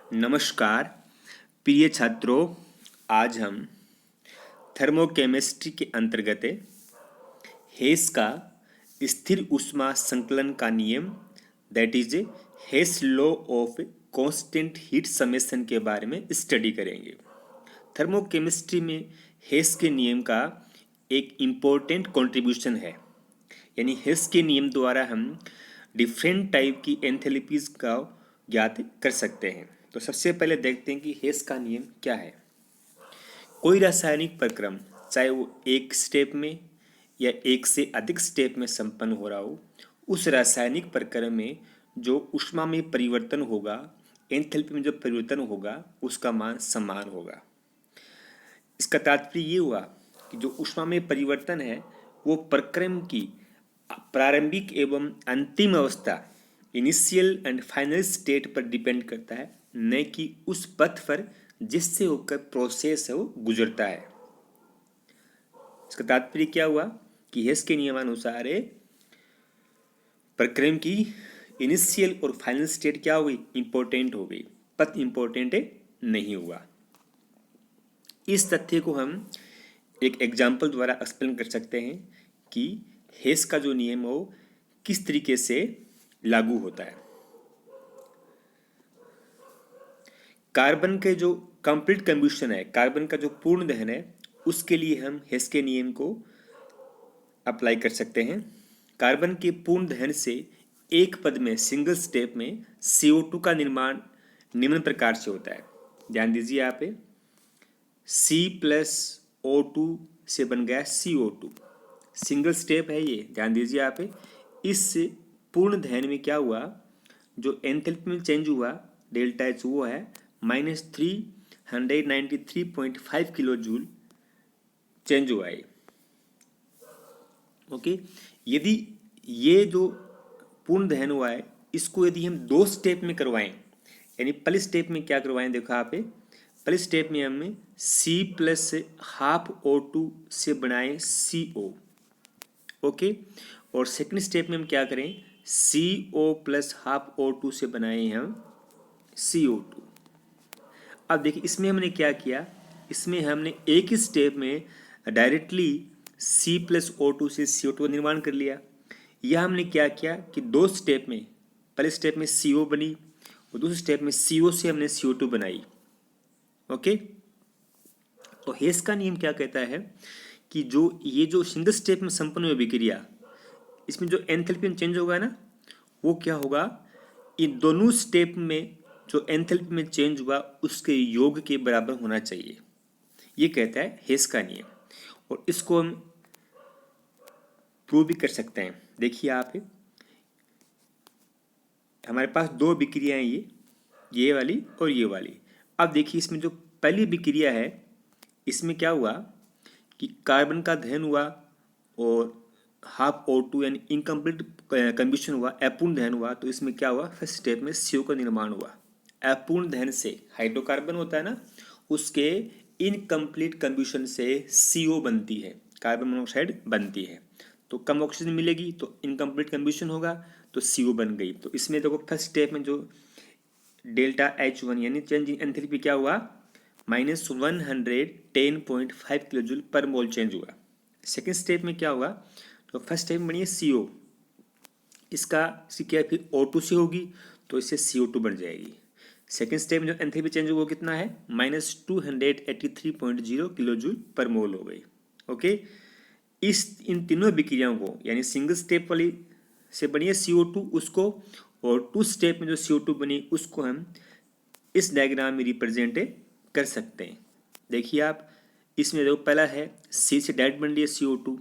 नमस्कार प्रिय छात्रों, आज हम थर्मोकेमिस्ट्री के अंतर्गत हेस का स्थिर ऊष्मा संकलन का नियम that is Hess law of constant heat summation के बारे में स्टडी करेंगे। थर्मोकेमिस्ट्री में हेस के नियम का एक इम्पोर्टेंट कंट्रीब्यूशन है, यानी हेस के नियम द्वारा हम डिफरेंट टाइप की एंथैल्पीज का ज्ञात कर सकते हैं। तो सबसे पहले देखते हैं कि हेस का नियम क्या है। कोई रासायनिक प्रक्रम, चाहे वो एक स्टेप में या एक से अधिक स्टेप में संपन्न हो रहा हो, उस रासायनिक प्रक्रम में जो ऊष्मा में परिवर्तन होगा, एंथैल्पी में जो परिवर्तन होगा, उसका मान समान होगा। इसका तात्पर्य ये हुआ कि जो ऊष्मा में परिवर्तन है वो प्रक्रम की प्रारंभिक एवं अंतिम अवस्था, इनिशियल एंड फाइनल स्टेट पर डिपेंड करता है, न कि उस पथ पर जिससे होकर प्रोसेस है वो गुजरता है। इसका तात्पर्य क्या हुआ कि हेस के नियमानुसार प्रक्रम की इनिशियल और फाइनल स्टेट क्या हो गई, इंपॉर्टेंट हो गई, पथ इंपॉर्टेंट नहीं हुआ। इस तथ्य को हम एक एग्जाम्पल द्वारा एक्सप्लेन कर सकते हैं कि हेस का जो नियम हो किस तरीके से लागू होता है। कार्बन के जो कंप्लीट कंबशन है, कार्बन का जो पूर्ण दहन है, उसके लिए हम हेस के नियम को अप्लाई कर सकते हैं। कार्बन के पूर्ण दहन से एक पद में सिंगल स्टेप में CO2 का निर्माण निम्न प्रकार से होता है। ध्यान दीजिए, आप C+O2 से बन गया CO2, सिंगल स्टेप है ये। ध्यान दीजिए आप, इस पूर्ण दहन में क्या हुआ, जो एंथैल्पी में चेंज हुआ डेल्टा एच, वो है -393.5 किलो जूल चेंज हुआ है। ओके, यदि ये जो पूर्ण दहन हुआ है इसको यदि हम दो स्टेप में करवाएं, यानी पहले स्टेप में क्या करवाएं, देखो आप पहले स्टेप में हमने C+½ से बनाए CO, ओके, और सेकंड स्टेप में हम क्या करें, CO+½ से बनाए हम CO2। अब देखिए इसमें हमने क्या किया, इसमें हमने एक ही स्टेप में डायरेक्टली C+O2 से CO2 निर्माण कर लिया। यह हमने क्या किया कि दो स्टेप में, पहले स्टेप में CO बनी और दूसरे स्टेप में CO से हमने CO2 बनाई। ओके, तो हेस का नियम क्या कहता है कि जो सिंगल स्टेप में संपन्न हुई अभिक्रिया, इसमें जो एंथैल्पी चेंज होगा ना, वो क्या होगा, इन दोनों स्टेप में जो एंथैल्पी में चेंज हुआ उसके योग के बराबर होना चाहिए। ये कहता है हेस का नियम, और इसको हम प्रूव भी कर सकते हैं। देखिए आप, हमारे पास दो अभिक्रियाएं, ये वाली और ये वाली। अब देखिए इसमें जो पहली अभिक्रिया है, इसमें क्या हुआ कि कार्बन का दहन हुआ और ½ O2 यानी इनकम्प्लीट कंबशन हुआ, अपूर्ण दहन हुआ। तो इसमें क्या हुआ, फर्स्ट स्टेप में CO का निर्माण हुआ। अपूर्ण दहन से हाइड्रोकार्बन होता है ना, उसके इनकम्प्लीट कंबशन से CO बनती है, कार्बन मोनोऑक्साइड बनती है। तो कम ऑक्सीजन मिलेगी तो इनकम्प्लीट कंबशन होगा, तो CO बन गई। तो इसमें देखो फर्स्ट स्टेप में जो डेल्टा H1 यानी चेंज इन एंथैल्पी क्या हुआ, -110.5 किलो जूल पर मोल चेंज हुआ। सेकेंड स्टेप में क्या हुआ, तो फर्स्ट स्टेप में बनी है CO, इसकी क्या फिर O2 से होगी तो इससे CO2 बन जाएगी। सेकेंड स्टेप में जो एंथैल्पी चेंज हुआ वो कितना है, -283.0 किलो जूल पर मोल हो गई। ओके, इन तीनों विक्रियाओं को, यानी सिंगल स्टेप वाली से बनी है CO2 उसको, और टू स्टेप में जो CO2 बनी उसको हम इस डायग्राम में रिप्रेजेंट कर सकते हैं। देखिए आप, इसमें जो पहला है C से डायरेक्ट बन रही है CO2,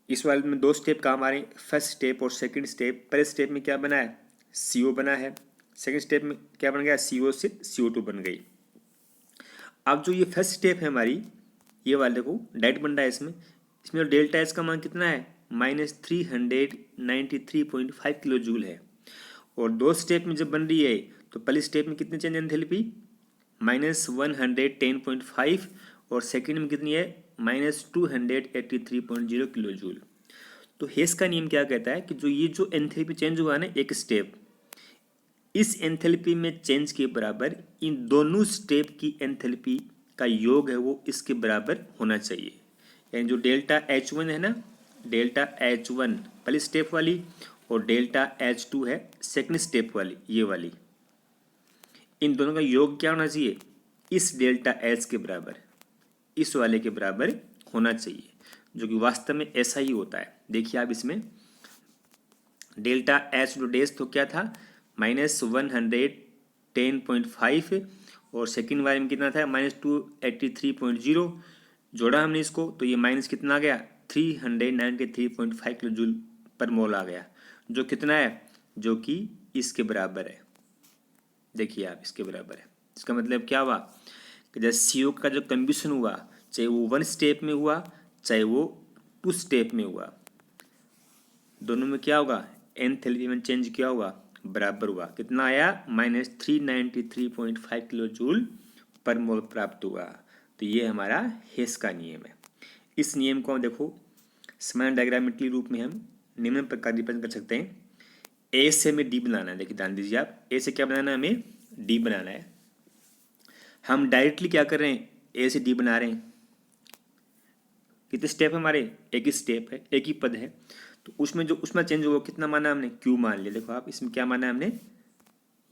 इस वाले में दो स्टेप काम आ रहे हैं, फर्स्ट स्टेप और सेकंड स्टेप। पहले स्टेप में क्या बना है, CO बना है, सेकंड स्टेप में क्या बन गया, CO से CO2 बन गई। अब जो ये फर्स्ट स्टेप है हमारी, ये वाले को डायरेक्ट बन रहा है, इसमें जो डेल्टा एच का मान कितना है, -393.5 किलो जूल है। और दो स्टेप में जब बन रही है तो पहले स्टेप में कितनी चेंज एंथैल्पी, -110.5, और सेकंड में कितनी है, -283.0 किलो जूल। तो हेस का नियम क्या कहता है कि जो एंथैल्पी चेंज हुआ ना एक स्टेप, इस एंथैल्पी में चेंज के बराबर इन दोनों स्टेप की एंथैल्पी का योग है वो इसके बराबर होना चाहिए। यानी जो डेल्टा H1 है ना, डेल्टा H1 पहली स्टेप वाली और डेल्टा H2 है सेकंड स्टेप वाली, ये वाली, इन दोनों का योग क्या होना चाहिए, इस डेल्टा H के बराबर, इस वाले के बराबर होना चाहिए, जो कि वास्तव में ऐसा ही होता है। देखिए आप इसमें डेल्टा H डैश तो क्या था -110.5 और सेकेंड वाले में कितना था -283.0, जोड़ा हमने इसको तो ये माइनस कितना आ गया 393.5 किलो जूल पर मोल आ गया, जो कितना है, जो कि इसके बराबर है। देखिए आप इसके बराबर है। इसका मतलब क्या हुआ कि जैसे CO का जो कंबशन हुआ, चाहे वो 1 स्टेप में हुआ चाहे वो 2 स्टेप में हुआ, दोनों में क्या होगा, एंथैल्पी में चेंज क्या हुआ, बराबर हुआ। कितना आया -393.5 किलो जूल पर मोल प्राप्त हुआ। तो ये हमारा हेस का नियम है। इस नियम को हम देखो समान डायग्रामेट्री रूप में हम निम्न प्रकार रिप्रेजेंट कर सकते हैं। ए से हमें डी बनाना है। देखिए ध्यान दीजिए आप, ए से क्या बनाना है, हमें डी बनाना है। हम डायरेक्टली क्या कर रहे हैं, ए से डी बना रहे हैं। कितने स्टेप हमारे, एक ही स्टेप है, एक ही पद है, तो उसमें जो उसमें चेंज हुआ कितना माना हमने, क्यू मान लिया। देखो आप इसमें क्या माना हमने,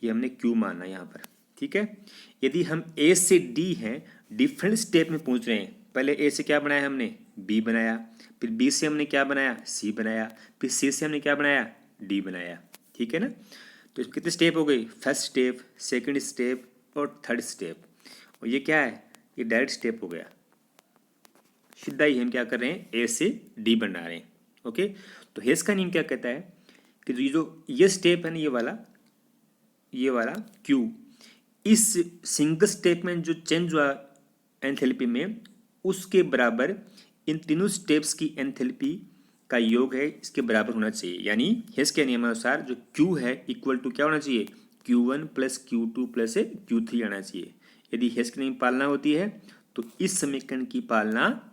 ये हमने क्यू माना यहाँ पर, ठीक है। यदि हम ए से डी हैं, डिफरेंट स्टेप में पहुंच रहे हैं, पहले ए से क्या बनाया हमने, बी बनाया, फिर बी से हमने क्या बनाया, सी बनाया, फिर सी से हमने क्या बनाया, डी बनाया, ठीक है ना। तो कितने स्टेप हो गए, फर्स्ट स्टेप, सेकंड स्टेप और थर्ड स्टेप, और ये क्या है, ये डायरेक्ट स्टेप हो गया। सीधा ही हम क्या कर रहे हैं, ए से डी बना रहे हैं। ओके, तो हेस का नियम क्या कहता है कि ये स्टेप है ना, ये वाला क्यू, इस सिंगल स्टेप में जो चेंज हुआ एंथैल्पी में, उसके बराबर इन तीनों स्टेप्स की एंथैल्पी का योग है, इसके बराबर होना चाहिए। यानी हेस के नियमानुसार जो क्यू है इक्वल टू क्या होना चाहिए, Q1 + Q2 + Q3 आना चाहिए। यदि हेस के नियम की पालना होती है तो इस समीकरण की पालना,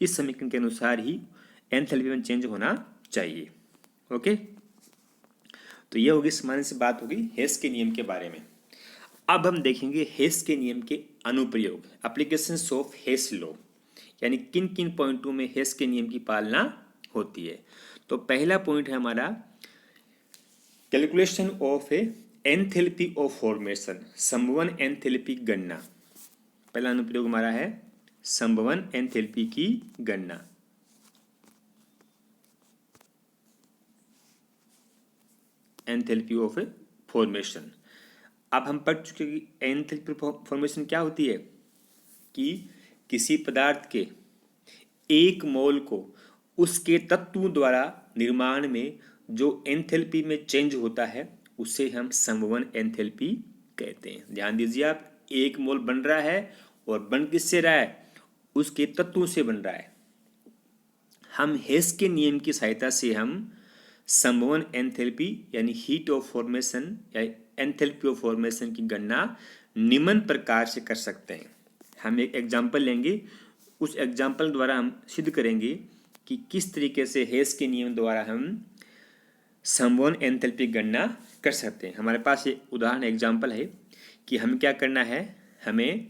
इस समीकरण के अनुसार ही एंथैल्पी में चेंज होना चाहिए। ओके, तो ये होगी सामान्य सी बात होगी हेस के नियम के बारे में। अब हम देखेंगे हेस के नियम के अनुप्रयोग, एप्लीकेशंस ऑफ हेस लॉ, यानी किन किन पॉइंटों में हेस के नियम की पालना होती है। तो पहला पॉइंट है हमारा calculation of enthalpy of formation, संभवन एंथैल्पी गणना। पहला अनुप्रयोग हमारा है संभवन एंथैल्पी की गणना। एंथैल्पी ऑफ फॉर्मेशन, अब हम पढ़ चुके कि एंथैल्पी फॉर्मेशन क्या होती है कि किसी पदार्थ के एक मोल को उसके तत्वों द्वारा निर्माण में जो एंथैल्पी में चेंज होता है उसे हम संभवन एंथैल्पी कहते हैं। ध्यान दीजिए आप, एक मोल बन रहा है और बन किससे रहा है, उसके तत्वों से बन रहा है। हम हेस के नियम की सहायता से हम संभवन एंथैल्पी यानी हीट ऑफ फॉर्मेशन या एंथैल्पी ऑफ फॉर्मेशन की गणना निम्न प्रकार से कर सकते हैं। हम एक एग्जाम्पल लेंगे, उस एग्जाम्पल द्वारा हम सिद्ध करेंगे कि किस तरीके से हेस के नियम द्वारा हम संभवन एंथैल्पी गणना कर सकते हैं। हमारे पास ये उदाहरण एग्जाम्पल है कि हमें क्या करना है, हमें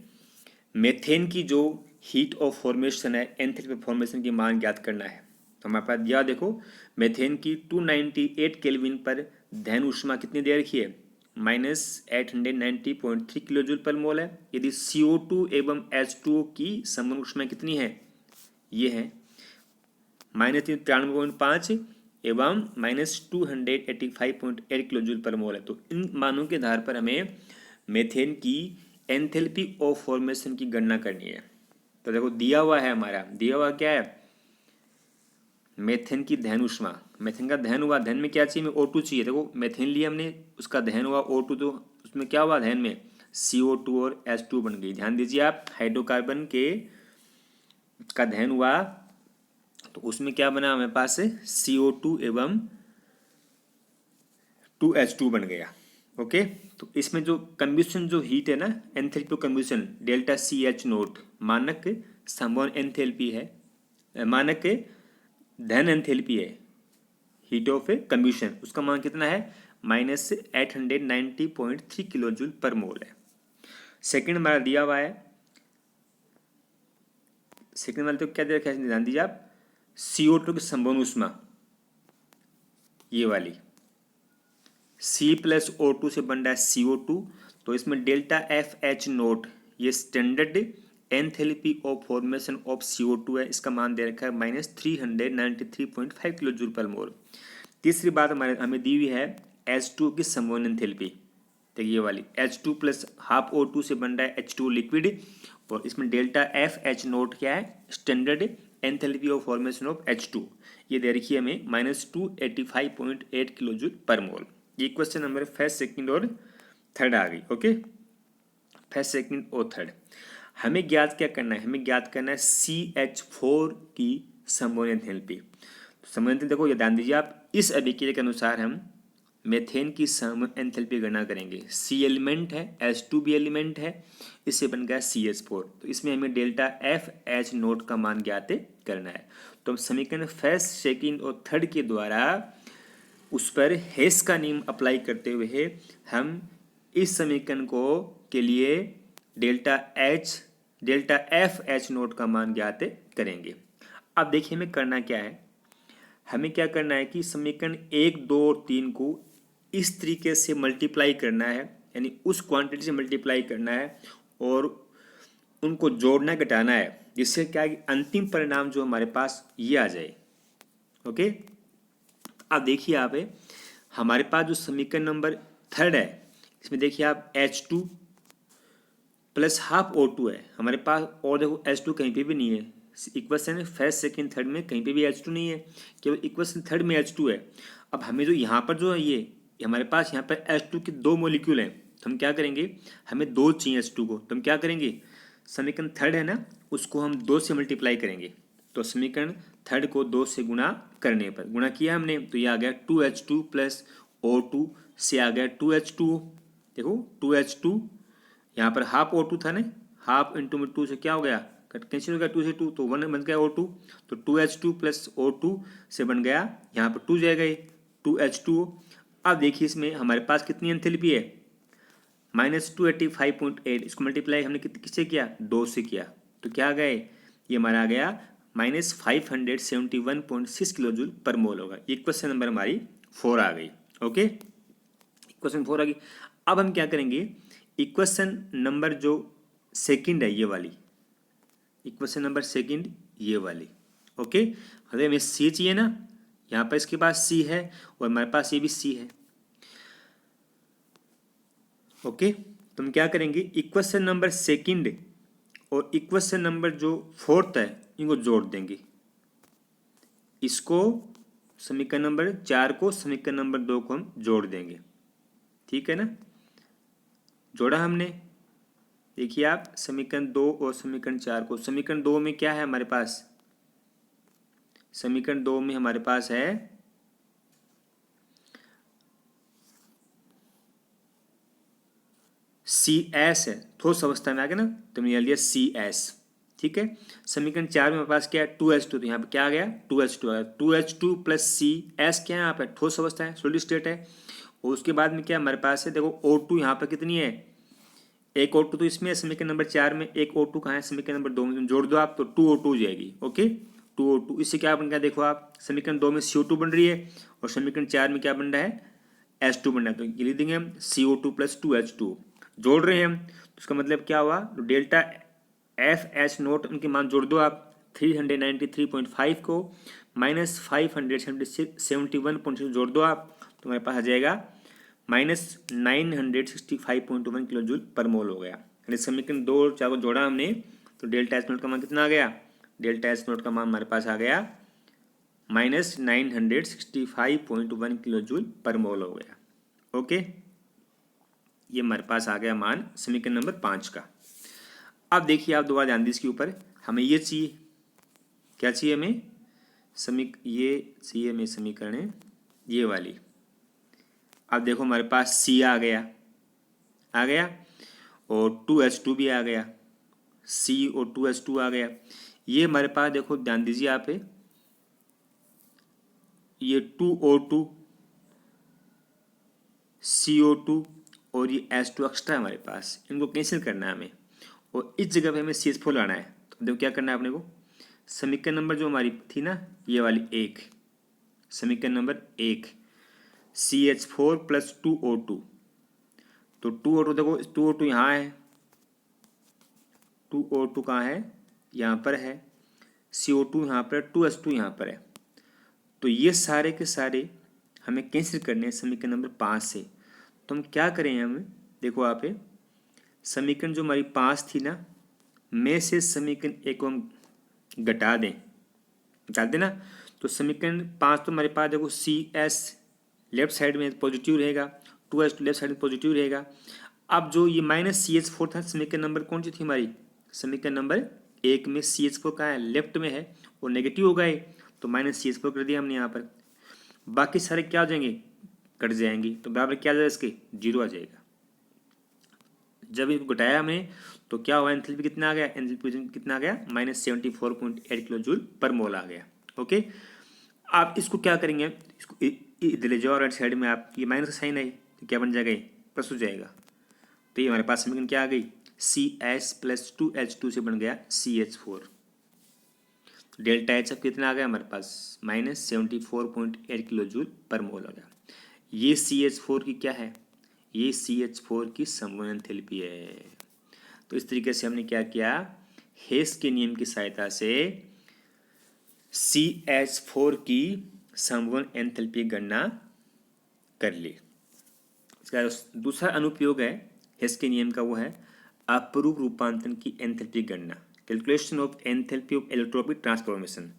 मेथेन की जो हीट ऑफ फॉर्मेशन है, एंथैल्पी ऑफ फॉर्मेशन की मान ज्ञात करना है। तो हमारे पास दिया, देखो मेथेन की 298 केल्विन पर दहन ऊष्मा कितनी दे रखी है, -890.3 किलो जूल पर मोल है। यदि CO2 एवं H2O की संबंध ऊष्मा कितनी है, ये है -93.5 एवं -285.8 किलो जूल पर मोल है। तो इन मानों के आधार पर हमें मेथेन की एंथैल्पी ऑफ फॉर्मेशन की गणना करनी है। तो देखो दिया हुआ है, हमारा दिया हुआ क्या है, मेथेन की दहन ऊष्मा, मेथेन का दहन हुआ, दहन में क्या चाहिए, हमें O2 चाहिए। देखो मेथेन लिया हमने, उसका दहन हुआ O2, तो उसमें क्या हुआ दहन में, CO2 और H2 बन गई। ध्यान दीजिए आप, हाइड्रोकार्बन के का दहन हुआ तो उसमें क्या बना हमारे पास, CO2 एवं 2H2 बन गया। ओके, तो इसमें जो कंबशन जो हीट है ना, enthalpy of combustion delta CH0 मानक संभवन एंथैल्पी है, मानक धन एंथैल्पी है हीट ऑफ कंबशन, उसका मान कितना है माइनस 890.3 किलो जूल पर मोल है। सेकेंड हमारा दिया हुआ है, सेकेंड वाले तो क्या दे रखा है, ध्यान दीजिए आप, CO2 की संभवन ऊष्मा, ये वाली C+O2 से बन रहा है CO2, तो इसमें डेल्टा FH0 ये standard enthalpy of formation of CO2 है, इसका मान दे रखा है -393.5 किलो जूल पर मोल। तीसरी बात हमें दी हुई है H2 की संभवन एंथैल्पी, देखिए ये वाली H2 प्लस हाफ O2 से बन रहा है H2 लिक्विड, और इसमें डेल्टा FH0 क्या है, standard enthalpy of formation of H2, ये दे रखी है हमें -285.8 किलो जूल पर मोल। ये क्वेश्चन नंबर फर्स्ट सेकंड और थर्ड आ गई। ओके, फर्स्ट सेकंड और थर्ड। हमें ज्ञात क्या करना है, हमें ज्ञात करना है CH4 की संभवन एंथैल्पी। तो संभवन एंथैल्पी देखो, ये ध्यान दीजिए आप, इस अभिक्रिया के अनुसार हम मेथेन की संभवन एंथैल्पी गणना करेंगे। C एलिमेंट है, H2 भी एलिमेंट है, इससे बन गया CH4, तो इसमें हमें डेल्टा FH0 का मान ज्ञात करना है। तो हम समीकरण फर्स्ट सेकंड और थर्ड के द्वारा उस पर हेस का नियम अप्लाई करते हुए हम इस समीकरण को के लिए डेल्टा FH0 का मान ज्ञात करेंगे। अब देखिए हमें करना क्या है, हमें क्या करना है कि समीकरण 1, 2 और 3 को इस तरीके से मल्टीप्लाई करना है, यानी उस क्वांटिटी से मल्टीप्लाई करना है और उनको जोड़ना घटाना है, जिससे क्या है कि अंतिम परिणाम जो हमारे पास ये आ जाए। ओके, अब देखिए आप हमारे पास जो समीकरण नंबर थर्ड है, इसमें देखिए आप H2 प्लस हाफ O2 है हमारे पास, और देखो H2 कहीं पे भी नहीं है, इक्वेशन फर्स्ट सेकंड थर्ड में कहीं पे भी H2 नहीं है, केवल इक्वेशन थर्ड में H2 है। अब हमें जो यहाँ पर जो है ये हमारे पास यहाँ पर H2 के 2 मॉलिक्यूल हैं, तो हम क्या करेंगे, हमें 2 चाहिए H2 को, तो हम क्या करेंगे, समीकरण थर्ड है ना, उसको हम 2 से मल्टीप्लाई करेंगे। तो समीकरण थर्ड को 2 से गुणा करने पर, गुणा किया हमने तो ये आ गया 2H2 प्लस O2 से आ गया 2H2। देखो 2H2, यहाँ पर हाफ O2 था ना, हाफ इंटू में 2 से क्या हो गया, कट कैंसिल हो गया, 2 से 2 तो 1 बन गया O2, तो 2H2 प्लस O2 से बन गया, यहाँ पर 2 जाएगा ये 2H2। अब देखिए इसमें हमारे पास कितनी एंथैल्पी है, -285.8, इसको मल्टीप्लाई हमने किससे किया, 2 से किया, तो क्या आ गए, ये हमारा आ गया -571.6 किलो जूल पर मोल होगा। ये क्वेश्चन नंबर हमारी 4 आ गई। ओके, क्वेश्चन 4 आ गई। अब हम क्या करेंगे, इक्वेशन नंबर जो सेकंड है ये वाली, इक्वेशन नंबर सेकंड ये वाली। ओके, अरे हमें C चाहिए ना, यहाँ पर इसके पास C है और हमारे पास ये भी C है। ओके, तो हम क्या करेंगे, इक्वेशन नंबर सेकंड और इक्वेशन नंबर जो फोर्थ है इनको जोड़ देंगे, इसको समीकरण नंबर 4 को समीकरण नंबर 2 को हम जोड़ देंगे, ठीक है ना। जोड़ा हमने, देखिए आप समीकरण 2 और समीकरण 4 को, समीकरण 2 में क्या है हमारे पास, समीकरण 2 में हमारे पास है CS है, ठोस अवस्था में आ गया ना, तो हमने लिया CS, ठीक है। समीकरण 4 में हमारे पास क्या है 2H2, तो यहाँ पे क्या आ गया 2H2 आ गया, 2H2 प्लस CS क्या है यहाँ पे, ठोस अवस्था है, सॉलिड स्टेट है। और उसके बाद में क्या हमारे पास है, देखो O2 यहाँ पर कितनी है, एक O2 तो इसमें है समीकरण नंबर 4 में, एक O2 कहाँ है समीकरण नंबर 2 में, जोड़ दो आप तो 2O2 हो जाएगी। ओके, 2O2, इससे क्या बन गया, देखो आप समीकरण 2 में CO2 बन रही है और समीकरण 4 में क्या बन रहा है, H2 बन रहा है, तो ये लिख देंगे हम CO2 प्लस 2H2, जोड़ रहे हैं हम, तो इसका मतलब क्या हुआ, तो डेल्टा FH0 उनके मान जोड़ दो आप, 393.5 को -571.6 जोड़ दो आप, तो हमारे पास आ जाएगा -965.1 किलो जूल पर मोल हो गया। यानी समीकरण 2 और 4 को जोड़ा हमने, तो डेल्टा H0 का मान कितना आ गया, डेल्टा H0 का मान हमारे पास आ गया -965.1 किलो जूल पर मोल हो गया। ओके, ये हमारे पास आ गया मान समीकरण नंबर 5 का। अब देखिए आप दोबारा ध्यान दीजिए इसके ऊपर, हमें ये चाहिए, क्या चाहिए हमें, ये चाहिए हमें समीकरण है ये वाली। अब देखो हमारे पास C आ गया और 2H2 भी आ गया, C और 2H2 आ गया। ये हमारे पास देखो ध्यान दीजिए आप, ये 2O2 CO2 और ये H2 एक्स्ट्रा है हमारे पास, इनको कैंसिल करना है हमें और इस जगह पे हमें CH4 लाना है। तो देखो क्या करना है अपने को, समीकरण नंबर जो हमारी थी ना ये वाली 1, समीकरण नंबर 1 CH4 + 2O2, तो 2O2 देखो 2O2 यहाँ है, 2O2 कहाँ है, यहाँ पर है, CO2 यहाँ पर, 2H2 यहाँ पर है। तो ये सारे के सारे हमें कैंसिल करने हैं समीकरण नंबर 5 से। तो हम क्या करें, हमें देखो आप समीकरण जो हमारी 5 थी ना, में से समीकरण 1 को हम घटा देना। तो समीकरण 5 तो हमारे पास देखो CS लेफ्ट साइड में पॉजिटिव रहेगा, 2H2 लेफ्ट साइड में पॉजिटिव रहेगा। अब जो ये -CH4 था, समीकरण नंबर कौन सी थी हमारी, समीकरण नंबर 1 में CH4 कहाँ है, लेफ्ट में है और नेगेटिव हो गए, तो -CH4 कर दिया हमने यहाँ पर। बाकी सारे क्या हो जाएंगे, कट जाएंगे, तो बराबर क्या आ जाएगा इसके, 0 आ जाएगा। जब इसको घटाया हमने तो क्या हुआ, एंथैल्पी कितना आ गया, एंथैल्पी कितना आ गया, -74.8 किलो जूल पर मोल आ गया। ओके, आप इसको क्या करेंगे, इसको इधर ले जाओ, राइट साइड में आप ये माइनस का साइन है तो क्या बन जाएगा, प्लस हो जाएगा। तो ये हमारे पास समीकरण क्या आ गई, CS + 2H2 से बन गया CH4। डेल्टा एच अब कितना आ गया हमारे पास, -74.8 किलो जूल पर मोल आ गया। ये CH4 की क्या है, ये CH4 की संवहन एंथैल्पी है। तो इस तरीके से हमने क्या किया, हेस के नियम की सहायता से CH4 की संवहन एंथैल्पी गणना कर ली। इसका दूसरा अनुप्रयोग है हेस के नियम का, वो है अपरूप रूपांतरण की एंथैल्पी गणना, calculation of enthalpy of allotropic transformation.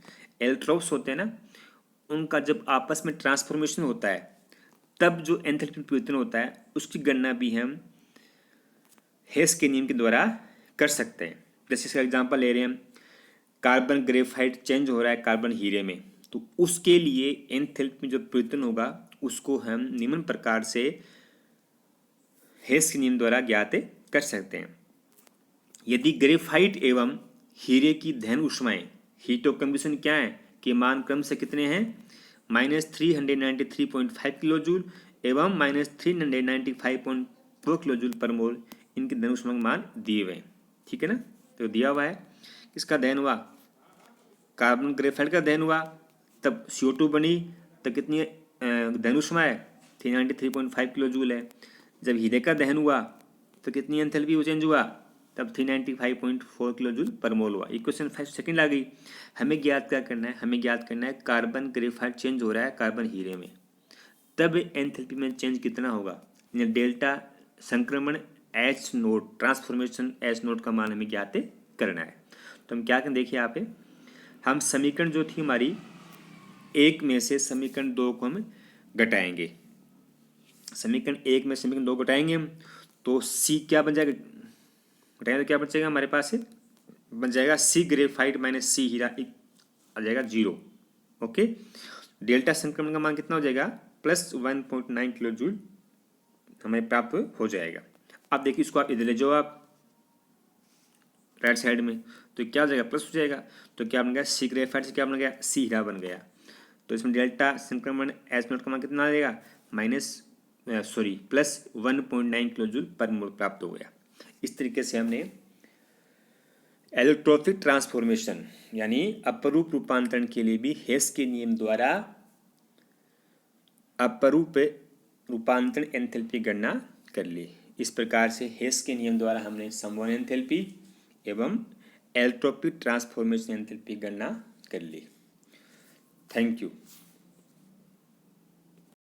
Allotropes होते हैं ना, उनका जब आपस में ट्रांसफॉर्मेशन होता है तब जो एंथैल्पी परिवर्तन होता है उसकी गणना भी हम हेस के नियम के द्वारा कर सकते हैं। जैसे इसका एग्जांपल ले रहे हैं हम, कार्बन ग्रेफाइट चेंज हो रहा है कार्बन हीरे में, तो उसके लिए एंथैल्पी में जो परिवर्तन होगा उसको हम निम्न प्रकार से हेस के नियम द्वारा ज्ञात कर सकते हैं। यदि ग्रेफाइट एवं हीरे की दहन ऊष्माएं, हीट ऑफ कंबशन क्या है कि मान क्रम से कितने हैं, -393.5 किलो जूल एवं -395.4 किलो जूल पर मोल, इनके दहन ऊष्मा के मान दिए हुए हैं। ठीक है ना, तो दिया हुआ है किसका दहन हुआ, कार्बन ग्रेफाइट का दहन हुआ, तब CO2 बनी, तब कितनी दहन ऊष्मा है, 393.5 किलो जूल है। जब हीरे का दहन हुआ तो कितनी एंथैल्पी चेंज हुआ, तब 395.4 किलो जूल पर मोल हुआ। इक्वेशन 5 सेकंड आ गई। हमें ज्ञात क्या करना है, हमें ज्ञात करना है कार्बन ग्रेफाइट चेंज हो रहा है कार्बन हीरे में, तब एंथैल्पी में चेंज कितना होगा, डेल्टा संक्रमण H note transformation H note का मान हमें ज्ञात करना है। तो हम क्या करें, देखिए आप हम समीकरण जो थी हमारी 1 में से समीकरण 2 को हम घटाएंगे, समीकरण 1 में समीकरण 2 घटाएंगे हम, तो C क्या बन जाएगा, घटाएंगे तो क्या बचेगा हमारे पास है, बन जाएगा C ग्रेफाइट -C हीरा आ जाएगा 0। ओके, डेल्टा संक्रमण का मान कितना हो जाएगा, +1.9 किलो जूल हमें प्राप्त हो जाएगा। अब देखिए इसको आप इधर ले जाओ आप राइट साइड में, तो क्या हो जाएगा, प्लस हो जाएगा। तो क्या बन गया, C ग्रेफाइट से क्या बन गया, C हीरा बन गया। तो इसमें डेल्टा संक्रमण H नोट का मान कितना आ जाएगा, +1.9 किलो जूल पर मोल प्राप्त हो गया। इस तरीके से हमने एलोट्रोपिक ट्रांसफॉर्मेशन यानी अपरूप रूपांतरण के लिए भी हेस के नियम द्वारा अपरूप रूपांतरण एंथैल्पी गणना कर ली। इस प्रकार से हेस के नियम द्वारा हमने संवहन एंथैल्पी एवं एलोट्रोपिक ट्रांसफॉर्मेशन एंथैल्पी गणना कर ली। Thank you.